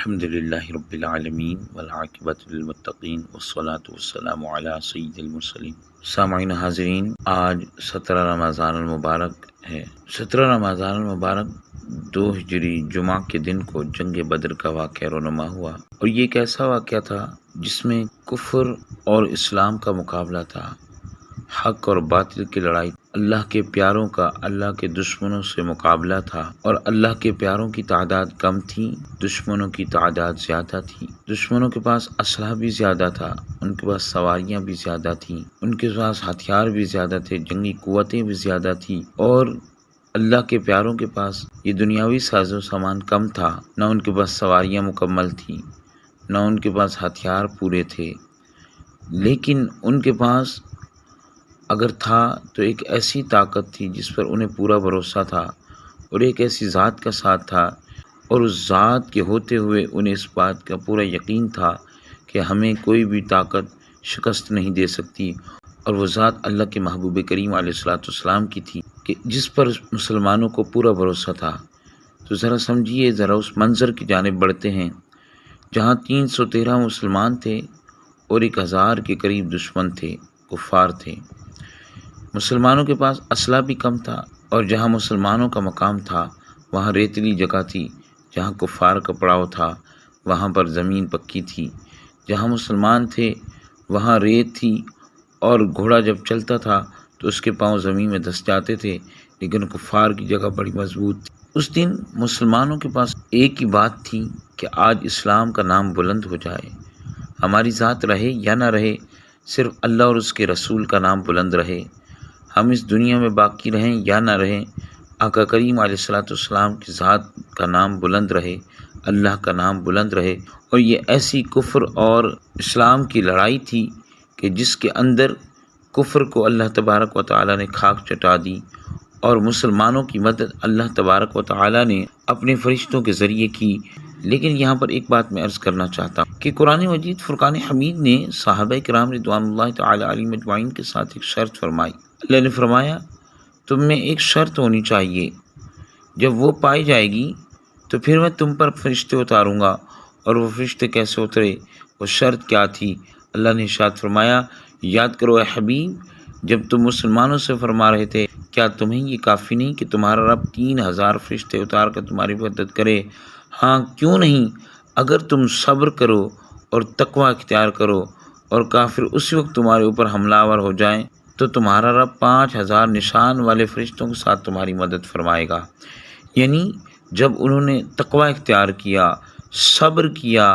الحمد للہ رب العالمین والعاقبۃ للمتقین والصلاة والسلام علی سید المرسلین۔ سامعین حاضرین، آج 17 رمضان المبارک ہے۔ 17 رمضان المبارک 2 ہجری جمعہ کے دن کو جنگ بدر کا واقعہ رونما ہوا، اور یہ ایک ایسا واقعہ تھا جس میں کفر اور اسلام کا مقابلہ تھا، حق اور باطل کی لڑائی، اللہ کے پیاروں کا اللہ کے دشمنوں سے مقابلہ تھا، اور اللہ کے پیاروں کی تعداد کم تھی، دشمنوں کی تعداد زیادہ تھی۔ دشمنوں کے پاس اسلحہ بھی زیادہ تھا، ان کے پاس سواریاں بھی زیادہ تھیں، ان کے پاس ہتھیار بھی زیادہ تھے، جنگی قوتیں بھی زیادہ تھیں، اور اللہ کے پیاروں کے پاس یہ دنیاوی ساز و سامان کم تھا، نہ ان کے پاس سواریاں مکمل تھیں، نہ ان کے پاس ہتھیار پورے تھے، لیکن ان کے پاس اگر تھا تو ایک ایسی طاقت تھی جس پر انہیں پورا بھروسہ تھا، اور ایک ایسی ذات کا ساتھ تھا، اور اس ذات کے ہوتے ہوئے انہیں اس بات کا پورا یقین تھا کہ ہمیں کوئی بھی طاقت شکست نہیں دے سکتی، اور وہ ذات اللہ کے محبوب کریم علیہ الصلوۃ والسلام کی تھی کہ جس پر مسلمانوں کو پورا بھروسہ تھا۔ تو ذرا سمجھیے، ذرا اس منظر کی جانب بڑھتے ہیں جہاں 313 مسلمان تھے اور 1000 کے قریب دشمن تھے، کفار تھے۔ مسلمانوں کے پاس اسلحہ بھی کم تھا، اور جہاں مسلمانوں کا مقام تھا وہاں ریتلی جگہ تھی، جہاں کفار کا پڑاؤ تھا وہاں پر زمین پکی تھی، جہاں مسلمان تھے وہاں ریت تھی، اور گھوڑا جب چلتا تھا تو اس کے پاؤں زمین میں دھس جاتے تھے، لیکن کفار کی جگہ بڑی مضبوط تھی۔ اس دن مسلمانوں کے پاس ایک ہی بات تھی کہ آج اسلام کا نام بلند ہو جائے، ہماری ذات رہے یا نہ رہے، صرف اللہ اور اس کے رسول کا نام بلند رہے، ہم اس دنیا میں باقی رہیں یا نہ رہیں، آقا کریم علیہ الصلوۃ والسلام کی ذات کا نام بلند رہے، اللہ کا نام بلند رہے۔ اور یہ ایسی کفر اور اسلام کی لڑائی تھی کہ جس کے اندر کفر کو اللہ تبارک و تعالیٰ نے خاک چٹا دی، اور مسلمانوں کی مدد اللہ تبارک و تعالیٰ نے اپنے فرشتوں کے ذریعے کی۔ لیکن یہاں پر ایک بات میں عرض کرنا چاہتا ہوں کہ قرآن مجید فرقان حمید نے صحابہ کرام رضوان اللہ تعالیٰ علیہم اجمعین کے ساتھ ایک شرط فرمائی۔ اللہ نے فرمایا تم میں ایک شرط ہونی چاہیے، جب وہ پائی جائے گی تو پھر میں تم پر فرشتے اتاروں گا۔ اور وہ فرشتے کیسے اترے، وہ شرط کیا تھی؟ اللہ نے ارشاد فرمایا، یاد کرو اے حبیب، جب تم مسلمانوں سے فرما رہے تھے کیا تمہیں یہ کافی نہیں کہ تمہارا رب 3000 فرشتے اتار کر تمہاری مدد کرے؟ ہاں کیوں نہیں، اگر تم صبر کرو اور تقوی اختیار کرو، اور کافر اسی وقت تمہارے اوپر حملہ آور ہو جائیں تو تمہارا رب 5000 نشان والے فرشتوں کے ساتھ تمہاری مدد فرمائے گا۔ یعنی جب انہوں نے تقوی اختیار کیا، صبر کیا،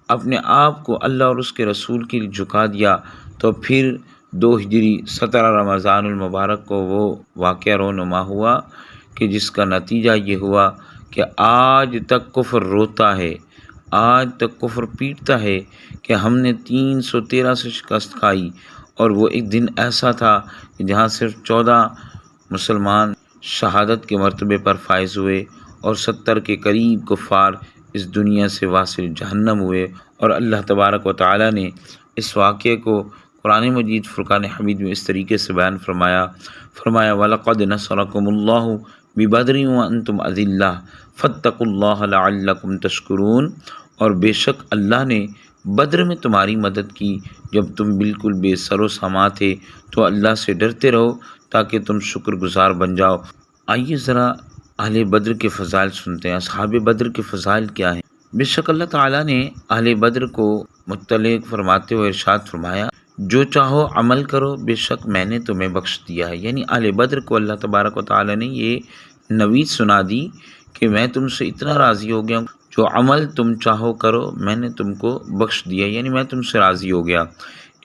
اپنے آپ کو اللہ اور اس کے رسول کے لیے جھکا دیا، تو پھر 2 ہجری 17 رمضان المبارک کو وہ واقعہ رونما ہوا کہ جس کا نتیجہ یہ ہوا کہ آج تک کفر روتا ہے، آج تک کفر پیٹتا ہے کہ ہم نے 313 سے شکست کھائی، اور وہ ایک دن ایسا تھا کہ جہاں صرف 14 مسلمان شہادت کے مرتبے پر فائز ہوئے، اور 70 کے قریب کفار اس دنیا سے واصل جہنم ہوئے۔ اور اللہ تبارک و تعالیٰ نے اس واقعے کو قرآن مجید فرقان حمید میں اس طریقے سے بیان فرمایا، وَلَقَدْ نَصَرَكُمُ اللَّهُ بِبَدْرٍ وَأَنْتُمْ أَذِلَّةٌ فَاتَّقُوا اللَّهَ لَعَلَّكُمْ تَشْكُرُونَ۔ اور بے شک اللہ نے بدر میں تمہاری مدد کی جب تم بالکل بے سر و سامان تھے، تو اللہ سے ڈرتے رہو تاکہ تم شکر گزار بن جاؤ۔ آئیے ذرا اہل بدر کے فضائل سنتے ہیں، اصحاب بدر کے فضائل کیا ہیں۔ بے شک اللہ تعالیٰ نے اہل بدر کو متعلق فرماتے ہوئے ارشاد فرمایا، جو چاہو عمل کرو، بے شک میں نے تمہیں بخش دیا ہے۔ یعنی اہل بدر کو اللہ تبارک و تعالیٰ نے یہ نوید سنا دی کہ میں تم سے اتنا راضی ہو گیا ہوں، جو عمل تم چاہو کرو، میں نے تم کو بخش دیا، یعنی میں تم سے راضی ہو گیا۔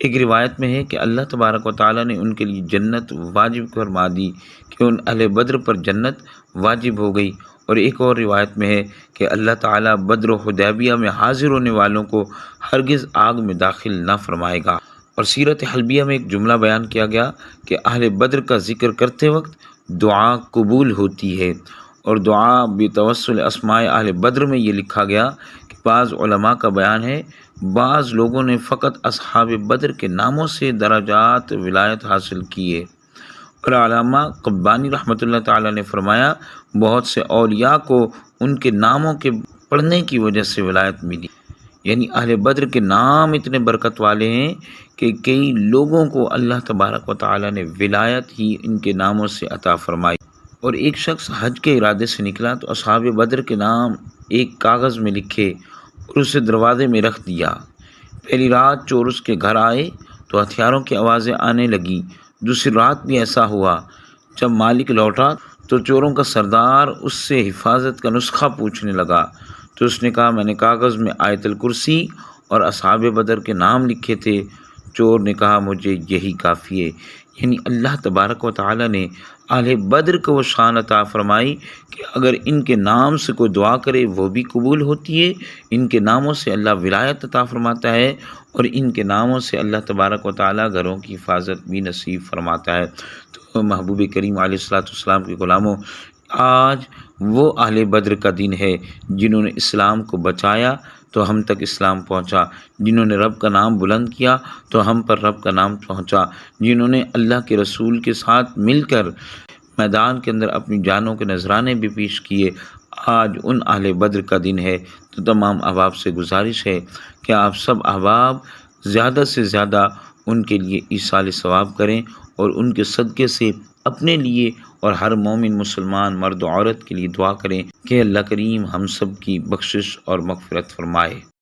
ایک روایت میں ہے کہ اللہ تبارک و تعالیٰ نے ان کے لیے جنت واجب فرما دی، کہ ان اہل بدر پر جنت واجب ہو گئی۔ اور ایک اور روایت میں ہے کہ اللہ تعالیٰ بدر و حدیبیہ میں حاضر ہونے والوں کو ہرگز آگ میں داخل نہ فرمائے گا۔ اور سیرت حلبیہ میں ایک جملہ بیان کیا گیا کہ اہل بدر کا ذکر کرتے وقت دعا قبول ہوتی ہے، اور دعا بتوسل اسماء اہل بدر میں یہ لکھا گیا کہ بعض علماء کا بیان ہے بعض لوگوں نے فقط اصحاب بدر کے ناموں سے درجات ولایت حاصل کیے، اور علامہ قبانی رحمۃ اللہ تعالیٰ نے فرمایا بہت سے اولیاء کو ان کے ناموں کے پڑھنے کی وجہ سے ولایت ملی۔ یعنی اہل بدر کے نام اتنے برکت والے ہیں کہ کئی لوگوں کو اللہ تبارک و تعالیٰ نے ولایت ہی ان کے ناموں سے عطا فرمائی۔ اور ایک شخص حج کے ارادے سے نکلا تو اصحاب بدر کے نام ایک کاغذ میں لکھے اور اسے دروازے میں رکھ دیا۔ پہلی رات چور اس کے گھر آئے تو ہتھیاروں کی آوازیں آنے لگیں۔ دوسری رات بھی ایسا ہوا۔ جب مالک لوٹا تو چوروں کا سردار اس سے حفاظت کا نسخہ پوچھنے لگا تو اس نے کہا میں نے کاغذ میں آیت الکرسی اور اصحاب بدر کے نام لکھے تھے۔ چور نے کہا مجھے یہی کافی ہے۔ یعنی اللہ تبارک و تعالیٰ نے اہل بدر کو وہ شان عطا فرمائی کہ اگر ان کے نام سے کوئی دعا کرے وہ بھی قبول ہوتی ہے، ان کے ناموں سے اللہ ولایت عطا فرماتا ہے، اور ان کے ناموں سے اللہ تبارک و تعالیٰ گھروں کی حفاظت بھی نصیب فرماتا ہے۔ تو محبوب کریم علیہ الصلوۃ والسلام کے غلاموں، آج وہ اہل بدر کا دن ہے جنہوں نے اسلام کو بچایا تو ہم تک اسلام پہنچا، جنہوں نے رب کا نام بلند کیا تو ہم پر رب کا نام پہنچا، جنہوں نے اللہ کے رسول کے ساتھ مل کر میدان کے اندر اپنی جانوں کے نذرانے بھی پیش کیے۔ آج ان اہل بدر کا دن ہے، تو تمام احباب سے گزارش ہے کہ آپ سب احباب زیادہ سے زیادہ ان کے لیے ایصال ثواب کریں اور ان کے صدقے سے اپنے لیے اور ہر مومن مسلمان مرد و عورت کے لیے دعا کریں کہ اللہ کریم ہم سب کی بخشش اور مغفرت فرمائے۔